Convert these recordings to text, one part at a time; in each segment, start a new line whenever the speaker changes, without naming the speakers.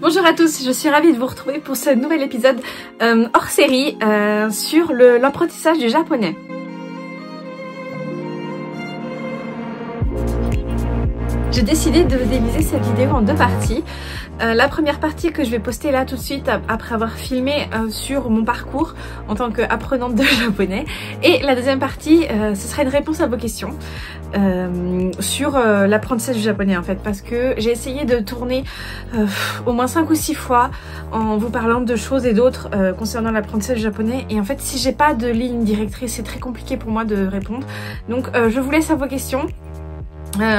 Bonjour à tous, je suis ravie de vous retrouver pour ce nouvel épisode hors série sur l'apprentissage du japonais. J'ai décidé de diviser cette vidéo en deux parties. La première partie que je vais poster là tout de suite après avoir filmé sur mon parcours en tant qu'apprenante de japonais. Et la deuxième partie, ce sera une réponse à vos questions sur l'apprentissage du japonais en fait. Parce que j'ai essayé de tourner au moins 5 ou 6 fois en vous parlant de choses et d'autres concernant l'apprentissage du japonais. Et en fait si j'ai pas de ligne directrice, c'est très compliqué pour moi de répondre. Donc je vous laisse à vos questions.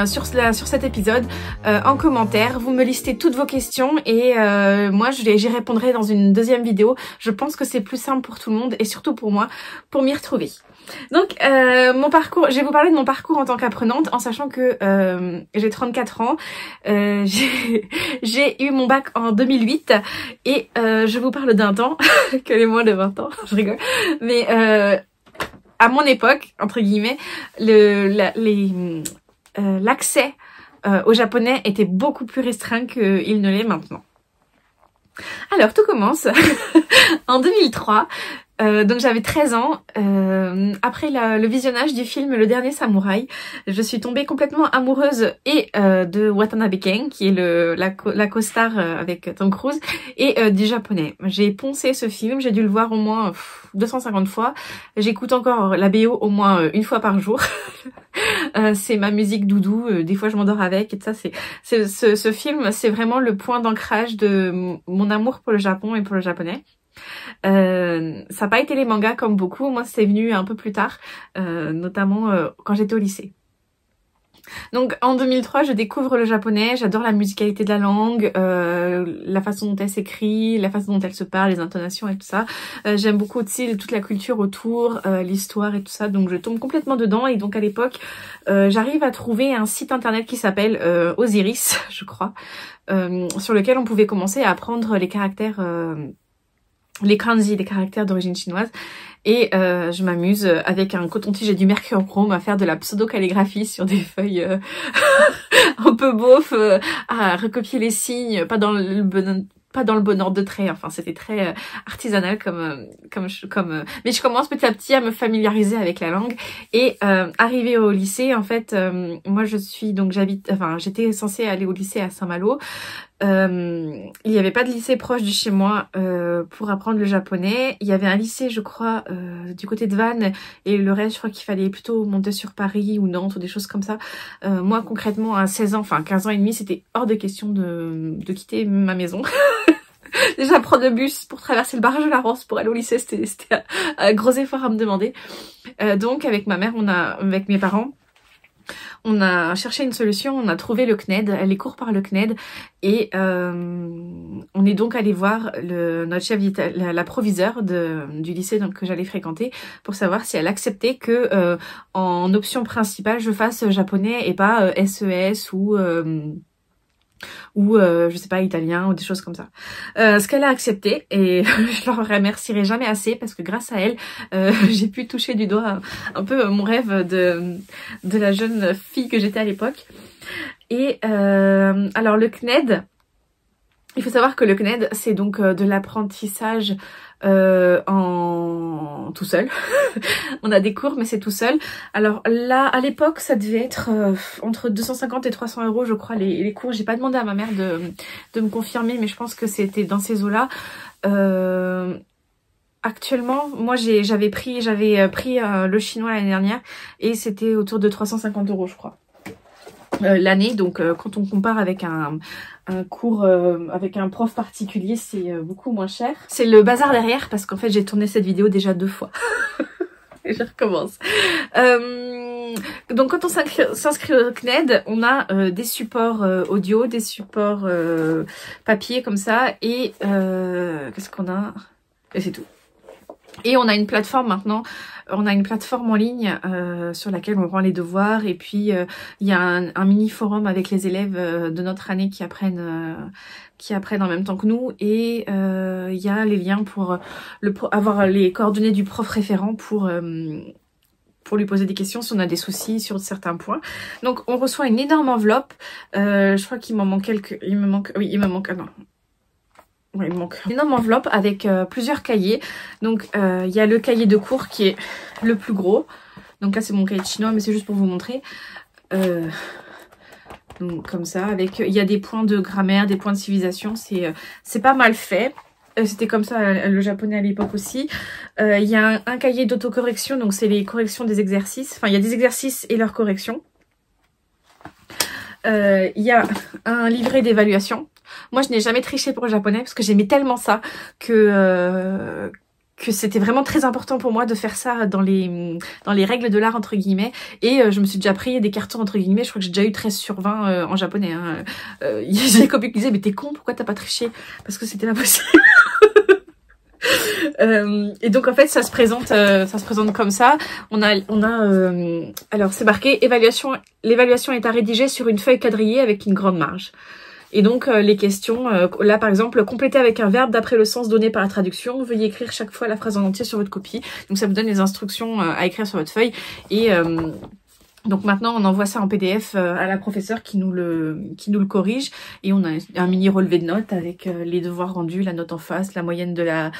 Sur cet épisode en commentaire, vous me listez toutes vos questions et moi j'y répondrai dans une deuxième vidéo. Je pense que c'est plus simple pour tout le monde et surtout pour moi pour m'y retrouver. Donc mon parcours, je vais vous parler de mon parcours en tant qu'apprenante en sachant que j'ai 34 ans, j'ai eu mon bac en 2008 et je vous parle d'un temps que les moins de 20 ans, je rigole, mais à mon époque entre guillemets l'accès au japonais était beaucoup plus restreint qu'il ne l'est maintenant. Alors tout commence en 2003, donc j'avais 13 ans, après le visionnage du film Le Dernier Samouraï, je suis tombée complètement amoureuse et de Watanabe Ken, qui est la co-star avec Tom Cruise, et du japonais. J'ai poncé ce film, j'ai dû le voir au moins 250 fois, j'écoute encore la BO au moins une fois par jour. C'est ma musique doudou, des fois je m'endors avec et tout ça. Ce film, c'est vraiment le point d'ancrage de mon amour pour le Japon et pour le japonais. Ça n'a pas été les mangas comme beaucoup, moi c'est venu un peu plus tard, notamment quand j'étais au lycée. Donc en 2003 je découvre le japonais, j'adore la musicalité de la langue, la façon dont elle s'écrit, la façon dont elle se parle, les intonations et tout ça. J'aime beaucoup aussi toute la culture autour, l'histoire et tout ça, donc je tombe complètement dedans. Et donc à l'époque j'arrive à trouver un site internet qui s'appelle Osiris, je crois, sur lequel on pouvait commencer à apprendre les caractères, les kanji, les caractères d'origine chinoise. Et je m'amuse avec un coton-tige et du mercurochrome à faire de la pseudo-calligraphie sur des feuilles un peu beauf, à recopier les signes, pas dans le bon ordre de trait. Enfin, c'était très artisanal mais je commence petit à petit à me familiariser avec la langue. Et arrivée au lycée, en fait, moi j'étais censée aller au lycée à Saint-Malo. Il n'y avait pas de lycée proche de chez moi pour apprendre le japonais. Il y avait un lycée, je crois, du côté de Vannes, et le reste, je crois qu'il fallait plutôt monter sur Paris ou Nantes ou des choses comme ça. Moi, concrètement, à 16 ans, enfin 15 ans et demi, c'était hors de question de quitter ma maison. Déjà, prendre le bus pour traverser le barrage de la Rance pour aller au lycée, c'était un gros effort à me demander. Donc, avec ma mère, avec mes parents, on a cherché une solution, on a trouvé le CNED, les cours par le CNED, et on est donc allé voir notre chef, la proviseure du lycée que j'allais fréquenter, pour savoir si elle acceptait que en option principale je fasse japonais et pas SES ou je sais pas, italien ou des choses comme ça. Ce qu'elle a accepté, et je leur remercierai jamais assez parce que grâce à elle, j'ai pu toucher du doigt un peu mon rêve de la jeune fille que j'étais à l'époque. Et alors le CNED, il faut savoir que le CNED, c'est donc de l'apprentissage en tout seul. On a des cours mais c'est tout seul. Alors là à l'époque ça devait être entre 250 et 300 euros je crois les cours. J'ai pas demandé à ma mère de me confirmer, mais je pense que c'était dans ces eaux là. Actuellement moi j'avais pris le chinois l'année dernière et c'était autour de 350 euros je crois l'année. Donc quand on compare avec un cours avec un prof particulier, c'est beaucoup moins cher. C'est le bazar derrière parce qu'en fait j'ai tourné cette vidéo déjà 2 fois. Et je recommence. Donc quand on s'inscrit au CNED, on a des supports audio, des supports papier comme ça, et qu'est-ce qu'on a? Et c'est tout. Et on a une plateforme maintenant, on a une plateforme en ligne sur laquelle on rend les devoirs, et puis il y a un mini forum avec les élèves de notre année qui apprennent en même temps que nous, et il y a les liens pour avoir les coordonnées du prof référent pour lui poser des questions si on a des soucis sur certains points. Donc on reçoit une énorme enveloppe, je crois qu'il m'en manque quelques, il me manque, ah non, Ouais, il manque une énorme enveloppe avec plusieurs cahiers. Donc il y a le cahier de cours qui est le plus gros. Donc là c'est mon cahier de chinois mais c'est juste pour vous montrer. Donc comme ça, avec il y a des points de grammaire, des points de civilisation, c'est pas mal fait. C'était comme ça le japonais à l'époque aussi. Il y a un cahier d'autocorrection, donc c'est les corrections des exercices. Enfin, il y a des exercices et leurs corrections. Il y a un livret d'évaluation. Moi, je n'ai jamais triché pour le japonais parce que j'aimais tellement ça que c'était vraiment très important pour moi de faire ça dans les règles de l'art entre guillemets. Et je me suis déjà pris des cartons entre guillemets. Je crois que j'ai déjà eu 13 sur 20 en japonais. Hein. J'ai des copies qui disaient mais t'es con, pourquoi t'as pas triché? Parce que c'était pas possible. Et donc en fait ça se présente comme ça. Alors c'est marqué l'évaluation est à rédiger sur une feuille quadrillée avec une grande marge. Et donc les questions, là par exemple, compléter avec un verbe d'après le sens donné par la traduction. Veuillez écrire chaque fois la phrase en entier sur votre copie. Donc ça vous donne les instructions à écrire sur votre feuille. Et donc maintenant on envoie ça en PDF à la professeure qui nous le corrige. Et on a un mini relevé de notes avec les devoirs rendus, la note en face, la moyenne de la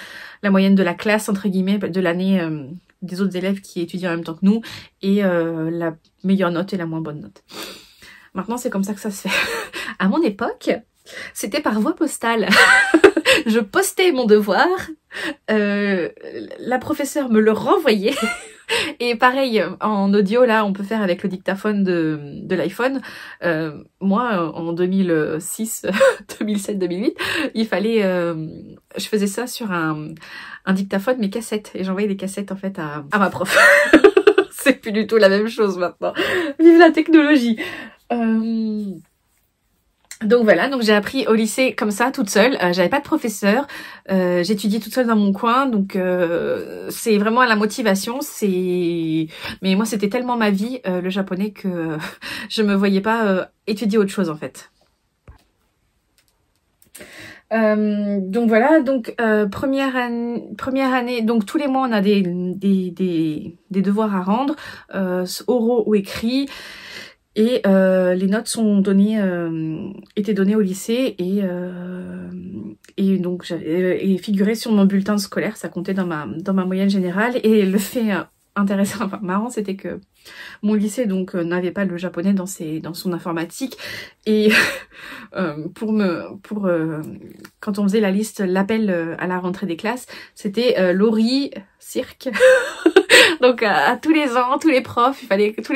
classe entre guillemets de l'année des autres élèves qui étudient en même temps que nous. Et la meilleure note et la moins bonne note. Maintenant, c'est comme ça que ça se fait. À mon époque, c'était par voie postale. Je postais mon devoir, la professeure me le renvoyait. Et pareil, en audio, là, on peut faire avec le dictaphone de l'iPhone. Moi, en 2006, 2007, 2008, il fallait... je faisais ça sur un dictaphone, mais cassettes. Et j'envoyais des cassettes, en fait, à ma prof. C'est plus du tout la même chose maintenant. Vive la technologie. Donc voilà, donc j'ai appris au lycée comme ça, toute seule. J'avais pas de professeur, j'étudiais toute seule dans mon coin, donc c'est vraiment la motivation. Mais moi c'était tellement ma vie le japonais que je me voyais pas étudier autre chose en fait. Donc voilà, donc première année, donc tous les mois on a des devoirs à rendre, oraux ou écrits. Et les notes sont étaient données au lycée et donc j'avais figuré sur mon bulletin scolaire, ça comptait dans ma moyenne générale. Et le fait intéressant, enfin marrant, c'était que mon lycée donc n'avait pas le japonais dans son informatique et quand on faisait la liste, l'appel à la rentrée des classes, c'était Lori cirque. Donc à tous les ans, tous les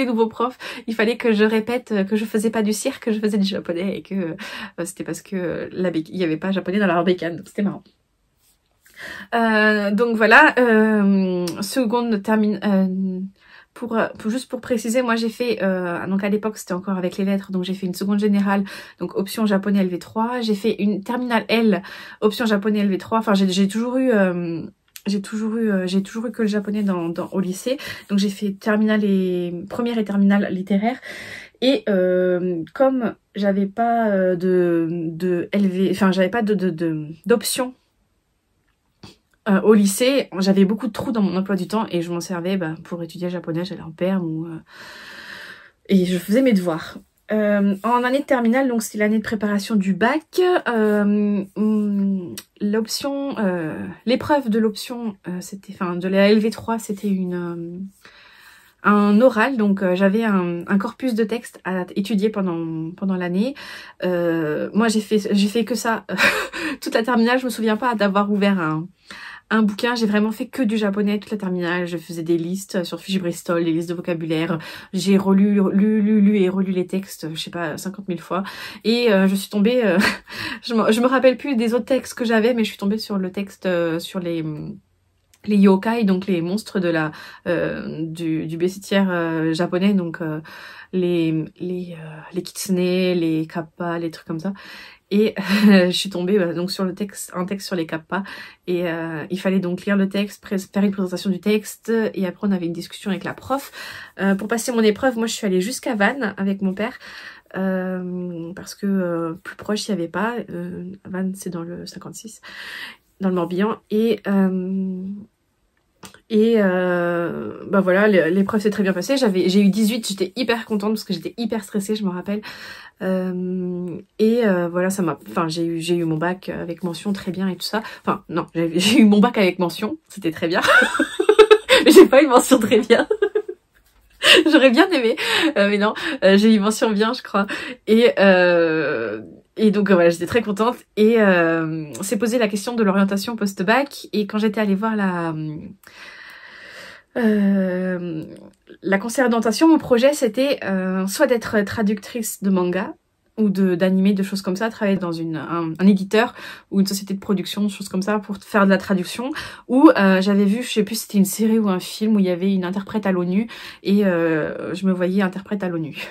nouveaux profs, il fallait que je répète que je faisais pas du cirque, que je faisais du japonais et que c'était parce que il y avait pas japonais dans la bécane, donc c'était marrant. Donc voilà, seconde termine. Juste pour préciser, moi j'ai fait, donc à l'époque c'était encore avec les lettres, donc j'ai fait une seconde générale, donc option japonais LV3, j'ai fait une terminale L, option japonais LV3, enfin j'ai toujours eu que le japonais au lycée, donc j'ai fait première et terminale littéraire. Et comme j'avais pas de LV, enfin j'avais pas d'option au lycée, j'avais beaucoup de trous dans mon emploi du temps et je m'en servais pour étudier le japonais, j'allais en perm et je faisais mes devoirs. En année de terminale, donc c'était l'année de préparation du bac, l'épreuve de l'option, de la LV3, c'était un oral, donc j'avais un corpus de texte à étudier pendant l'année. Moi j'ai fait que ça toute la terminale, je me souviens pas d'avoir ouvert un bouquin, j'ai vraiment fait que du japonais toute la terminale. Je faisais des listes sur fiche Bristol, des listes de vocabulaire. J'ai lu et relu les textes, je sais pas, 50 000 fois. Et je suis tombée, je me rappelle plus des autres textes que j'avais, mais je suis tombée sur le texte sur les yokai, donc les monstres du bestiaire japonais, donc les kitsune, les kappa, les trucs comme ça. Et je suis tombée donc sur un texte sur les kappa et il fallait donc lire le texte, faire une présentation du texte et après on avait une discussion avec la prof. Pour passer mon épreuve, moi je suis allée jusqu'à Vannes avec mon père parce que plus proche il n'y avait pas. Vannes c'est dans le 56, dans le Morbihan Et bah voilà, l'épreuve s'est très bien passée. J'ai eu 18, j'étais hyper contente parce que j'étais hyper stressée, je me rappelle. Voilà, j'ai eu mon bac avec mention très bien et tout ça. Enfin non, j'ai eu mon bac avec mention, c'était très bien. Mais j'ai pas eu mention très bien. J'aurais bien aimé, mais non, j'ai eu mention bien, je crois. Et donc voilà, j'étais très contente. Et s'est posé la question de l'orientation post-bac. Et quand j'étais allée voir la conseillère d'orientation, mon projet c'était soit d'être traductrice de manga ou d'animé, de choses comme ça, travailler dans un éditeur ou une société de production, des choses comme ça pour faire de la traduction. Ou j'avais vu, je sais plus si c'était une série ou un film où il y avait une interprète à l'ONU et je me voyais interprète à l'ONU.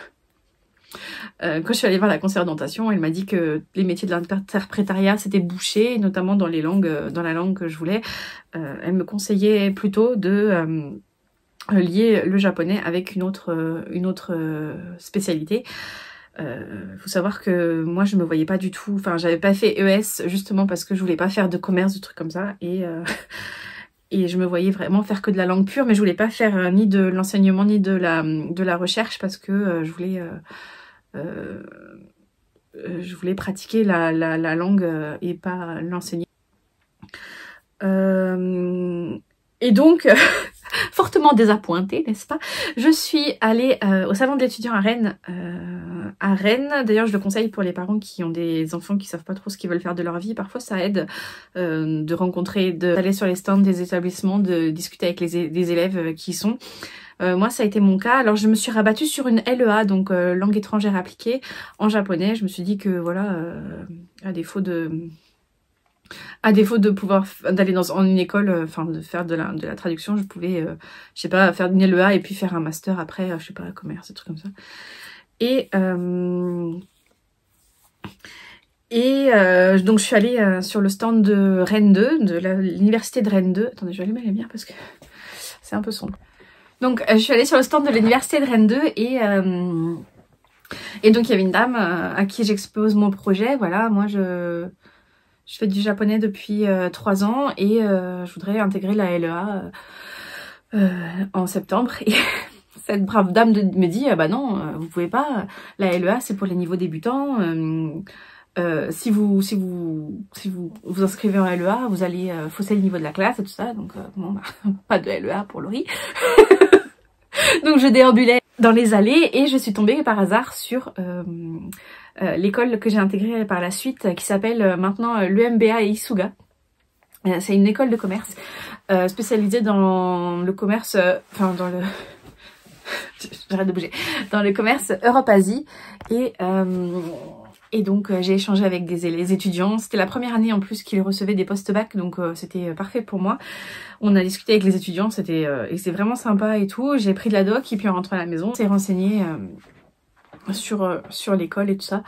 Quand je suis allée voir la conseillère d'orientation, elle m'a dit que les métiers de l'interprétariat c'était bouché, notamment dans les langues, dans la langue que je voulais. Elle me conseillait plutôt de lier le japonais avec une autre spécialité. Faut savoir que moi je me voyais pas du tout, enfin j'avais pas fait ES justement parce que je voulais pas faire de commerce, de trucs comme ça, et je me voyais vraiment faire que de la langue pure, mais je voulais pas faire ni de l'enseignement ni de la recherche parce que je voulais pratiquer la langue et pas l'enseigner. Et donc, fortement désappointée, n'est-ce pas? Je suis allée au salon de l'étudiant à Rennes. D'ailleurs, je le conseille pour les parents qui ont des enfants qui savent pas trop ce qu'ils veulent faire de leur vie. Parfois, ça aide de rencontrer, d'aller sur les stands des établissements, de discuter avec des élèves qui y sont. Moi, ça a été mon cas. Alors, je me suis rabattue sur une LEA, donc langue étrangère appliquée, en japonais. Je me suis dit que, voilà, à défaut de pouvoir d'aller en une école, enfin de faire de la traduction, je pouvais, je sais pas, faire une LEA et puis faire un master après, je sais pas, commerce, des trucs comme ça. Et donc je suis allée sur le stand de Rennes 2, de l'université de Rennes 2. Attendez, je vais allumer la lumière parce que c'est un peu sombre. Donc je suis allée sur le stand de l'université de Rennes 2 et donc il y avait une dame à qui j'expose mon projet. Voilà, moi je fais du japonais depuis 3 ans et je voudrais intégrer la LEA en septembre. Et cette brave dame me dit bah non, vous pouvez pas. La LEA c'est pour les niveaux débutants. Si vous vous inscrivez en LEA, vous allez fausser le niveau de la classe et tout ça. Donc bon, bah, pas de LEA pour Laurie. Donc je déambulais dans les allées et je suis tombée par hasard sur l'école que j'ai intégrée par la suite qui s'appelle maintenant l'EMBA Isuga. C'est une école de commerce spécialisée dans le commerce, enfin dans le... j'arrête de bouger, dans le commerce Europe-Asie et donc j'ai échangé avec les étudiants. C'était la première année en plus qu'ils recevaient des post-bac, donc c'était parfait pour moi. On a discuté avec les étudiants, c'était vraiment sympa et tout. J'ai pris de la doc et puis en rentrant à la maison, on s'est renseigné sur l'école et tout ça.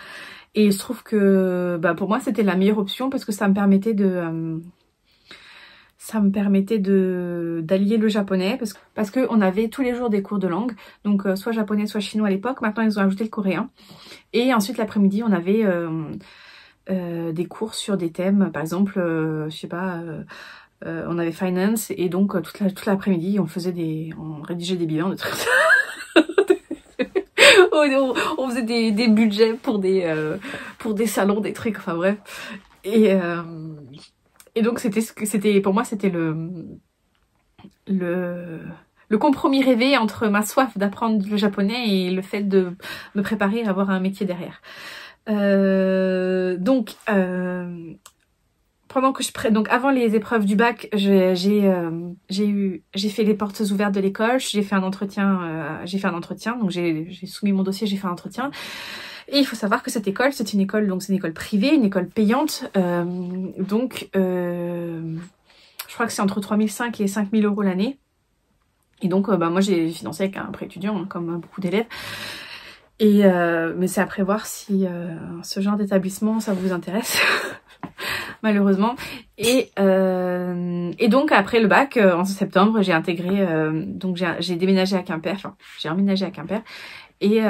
Et il se trouve que bah, pour moi c'était la meilleure option parce que ça me permettait d'allier le japonais parce que on avait tous les jours des cours de langue, donc soit japonais soit chinois à l'époque. Maintenant ils ont ajouté le coréen et ensuite l'après-midi on avait des cours sur des thèmes, par exemple je sais pas, on avait finance et donc toute l'après-midi on rédigeait des bilans de trucs. On faisait des budgets pour des salons, des trucs, enfin bref. Et donc pour moi c'était le compromis rêvé entre ma soif d'apprendre le japonais et le fait de me préparer à avoir un métier derrière. Pendant que donc avant les épreuves du bac, j'ai fait les portes ouvertes de l'école, j'ai fait un entretien, donc j'ai soumis mon dossier, j'ai fait un entretien. Et il faut savoir que cette école, c'est une école privée, une école payante, donc je crois que c'est entre 3 500 et 5 000 € l'année. Et donc bah moi j'ai financé avec un prêt étudiant, hein, comme beaucoup d'élèves. Et mais c'est à prévoir si ce genre d'établissement ça vous intéresse. Malheureusement. Et donc après le bac, en septembre, j'ai intégré, donc j'ai déménagé à Quimper, enfin j'ai emménagé à Quimper et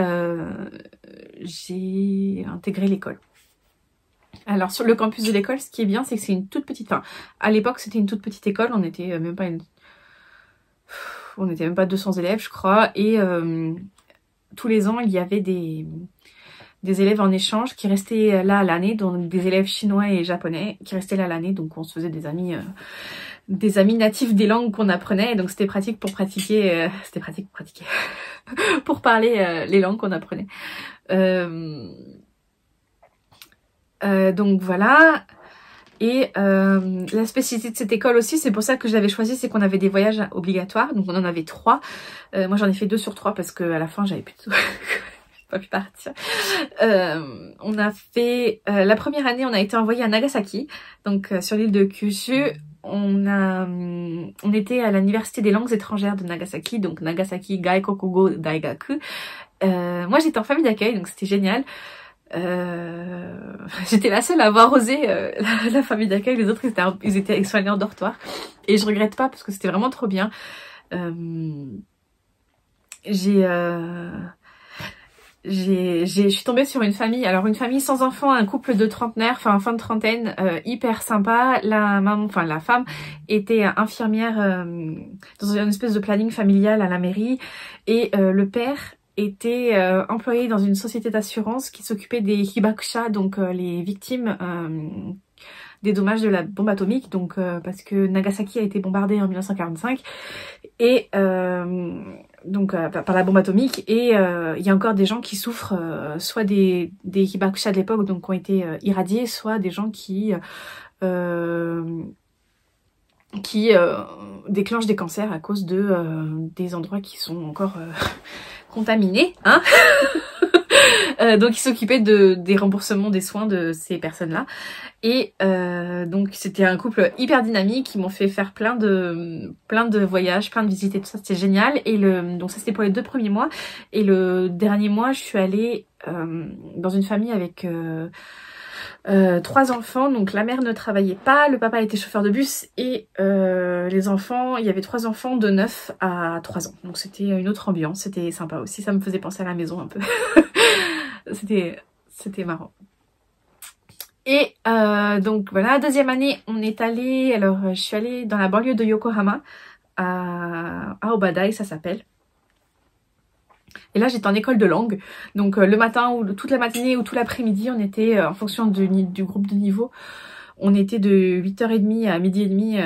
j'ai intégré l'école. Alors sur le campus de l'école, ce qui est bien, c'est que c'est une toute petite, enfin à l'époque c'était une toute petite école, on était même pas on n'était même pas 200 élèves je crois, et tous les ans il y avait des élèves en échange qui restaient là à l'année, donc des élèves chinois et japonais qui restaient là à l'année, donc on se faisait des amis natifs des langues qu'on apprenait, et donc c'était pratique pour pratiquer, pour parler les langues qu'on apprenait. Donc voilà. Et la spécificité de cette école aussi, c'est pour ça que je l'avais choisie, c'est qu'on avait des voyages obligatoires, donc on en avait 3. Moi j'en ai fait 2 sur 3 parce que à la fin j'avais plus de tout. J'ai pas pu partir. On a fait la première année, on a été envoyé à Nagasaki, donc sur l'île de Kyushu. On était à l'université des langues étrangères de Nagasaki, donc Nagasaki Gaikokugo Daigaku. Moi j'étais en famille d'accueil, donc c'était génial. J'étais la seule à avoir osé la famille d'accueil, les autres ils étaient soignés en dortoir, et je regrette pas parce que c'était vraiment trop bien. Je suis tombée sur une famille, alors une famille sans enfants, un couple de trentenaires, enfin fin de trentaine, hyper sympa. La femme était infirmière dans une espèce de planning familial à la mairie, et le père était employé dans une société d'assurance qui s'occupait des hibakusha, donc les victimes des dommages de la bombe atomique, donc parce que Nagasaki a été bombardée en 1945, et donc par la bombe atomique, et il y a encore des gens qui souffrent soit des hibakusha de l'époque, donc qui ont été irradiés, soit des gens qui déclenchent des cancers à cause de des endroits qui sont encore contaminés, hein. Donc ils s'occupaient des remboursements des soins de ces personnes-là. Et donc c'était un couple hyper dynamique, ils m'ont fait faire plein de voyages, plein de visites et tout ça, c'était génial. Et donc ça c'était pour les 2 premiers mois. Et le dernier mois, je suis allée dans une famille avec 3 enfants, donc la mère ne travaillait pas, le papa était chauffeur de bus, et les enfants, il y avait 3 enfants de 9 à 3 ans. Donc c'était une autre ambiance, c'était sympa aussi, ça me faisait penser à la maison un peu. C'était marrant. Et donc voilà, deuxième année, on est allé, alors je suis allée dans la banlieue de Yokohama, à Obadai, ça s'appelle. Et là j'étais en école de langue, donc le matin ou toute la matinée ou tout l'après-midi, on était en fonction du groupe de niveau, on était de 8h30 à midi et demi,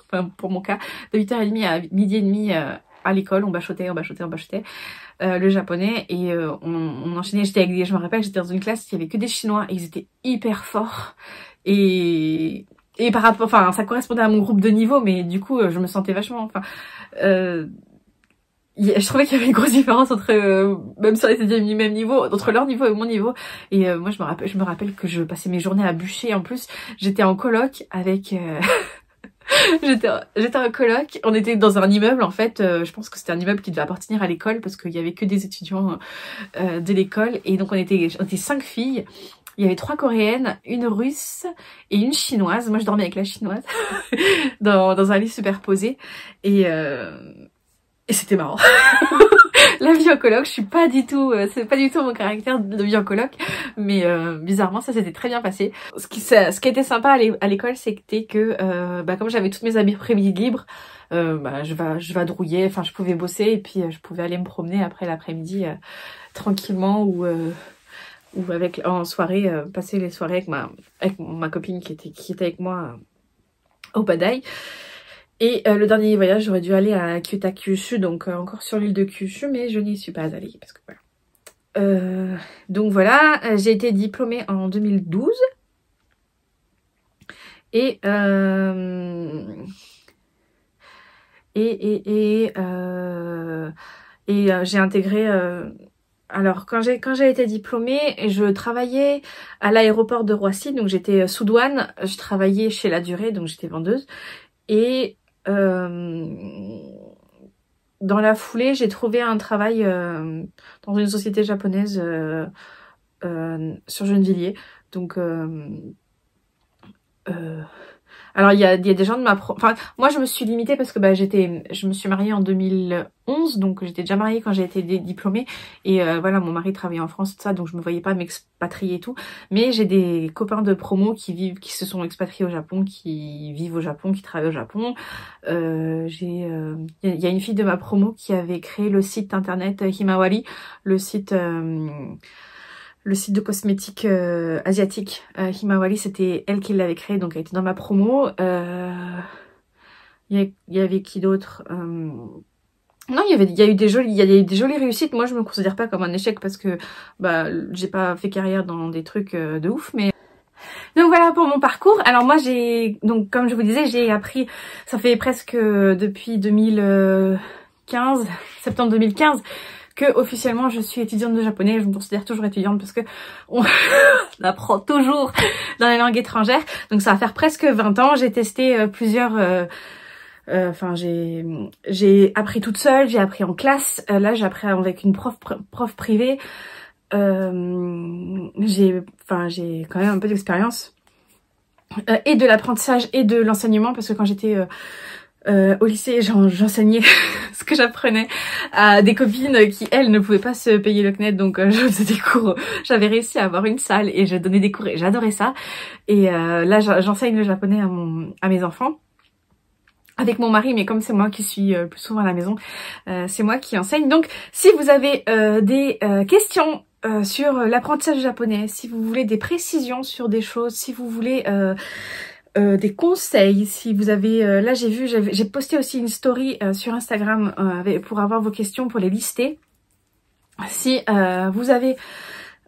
enfin pour mon cas, de 8h30 à midi et demi à l'école, on bachotait le japonais, et on enchaînait. Je me rappelle, j'étais dans une classe, il y avait que des Chinois et ils étaient hyper forts, et par rapport, enfin ça correspondait à mon groupe de niveau, mais du coup je me sentais vachement, enfin je trouvais qu'il y avait une grosse différence entre, même si on était du même niveau, entre leur niveau et mon niveau. Et moi je me rappelle que je passais mes journées à bûcher. En plus j'étais en coloc avec j'étais en coloc, on était dans un immeuble en fait, je pense que c'était un immeuble qui devait appartenir à l'école parce qu'il y avait que des étudiants de l'école, et donc on était 5 filles. Il y avait 3 coréennes, une russe et une chinoise. Moi je dormais avec la chinoise dans un lit superposé, et c'était marrant. La vie en coloc, je suis pas du tout, c'est pas du tout mon caractère de vie en coloc, mais bizarrement ça s'était très bien passé. Ce qui a été sympa à l'école, c'était que comme j'avais toutes mes après-midi libres, je vadrouillais, enfin je pouvais bosser, et puis je pouvais aller me promener après l'après-midi tranquillement, ou en soirée, passer les soirées avec ma copine qui était avec moi au Padai. Et le dernier voyage, j'aurais dû aller à Kyushu, donc encore sur l'île de Kyushu, mais je n'y suis pas allée parce que voilà. Donc voilà, j'ai été diplômée en 2012, et j'ai intégré. Alors quand j'ai été diplômée, je travaillais à l'aéroport de Roissy, donc j'étais sous douane. Je travaillais chez La Durée, donc j'étais vendeuse, et dans la foulée, j'ai trouvé un travail dans une société japonaise sur Gennevilliers. Donc Alors il y a des gens de ma enfin moi je me suis limitée parce que je me suis mariée en 2011, donc j'étais déjà mariée quand j'ai été diplômée et voilà, mon mari travaillait en France, tout ça, donc je me voyais pas m'expatrier et tout. Mais j'ai des copains de promo qui se sont expatriés au Japon, qui vivent au Japon, qui travaillent au Japon. Il y a une fille de ma promo qui avait créé le site internet Himawari, le site de cosmétiques asiatique. Himawari, c'était elle qui l'avait créé, donc elle était dans ma promo. Il y avait qui d'autre? Non, il y a eu des jolies réussites. Moi, je me considère pas comme un échec parce que j'ai pas fait carrière dans des trucs de ouf, mais donc voilà pour mon parcours. Alors moi donc comme je vous disais, j'ai appris, ça fait presque depuis 2015, septembre 2015, que officiellement je suis étudiante de japonais. Je me considère toujours étudiante parce que on apprend toujours dans les langues étrangères. Donc ça va faire presque 20 ans. J'ai testé plusieurs... Enfin, j'ai appris toute seule, j'ai appris en classe. Là, j'ai appris avec une prof privée. J'ai quand même un peu d'expérience et de l'apprentissage et de l'enseignement parce que quand j'étais au lycée, j'enseignais ce que j'apprenais à des copines qui, elles, ne pouvaient pas se payer le CNED, donc je faisais des cours. J'avais réussi à avoir une salle et je donnais des cours et j'adorais ça. Et là, j'enseigne le japonais à mes enfants. Avec mon mari, mais comme c'est moi qui suis plus souvent à la maison, c'est moi qui enseigne. Donc, si vous avez des questions sur l'apprentissage japonais, si vous voulez des précisions sur des choses, si vous voulez des conseils, si vous avez... là, j'ai posté aussi une story sur Instagram pour avoir vos questions, pour les lister. Si vous avez...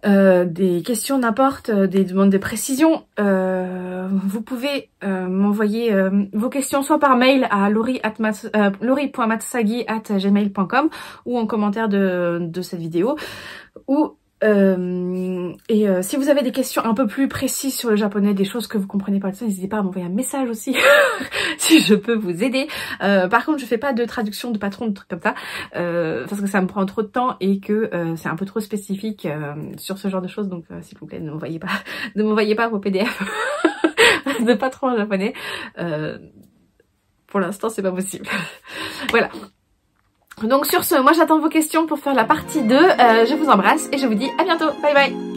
des questions n'importe, des demandes de précision, vous pouvez m'envoyer vos questions soit par mail à lori.matsusagi@gmail.com ou en commentaire de cette vidéo, ou si vous avez des questions un peu plus précises sur le japonais, des choses que vous comprenez pas, n'hésitez pas à m'envoyer un message aussi si je peux vous aider. Par contre, je fais pas de traduction de patron, de trucs comme ça, parce que ça me prend trop de temps et que c'est un peu trop spécifique sur ce genre de choses. Donc s'il vous plaît, ne m'envoyez pas vos PDF de patron en japonais. Pour l'instant, c'est pas possible. Voilà. Donc sur ce, moi j'attends vos questions pour faire la partie 2. Je vous embrasse et je vous dis à bientôt. Bye bye.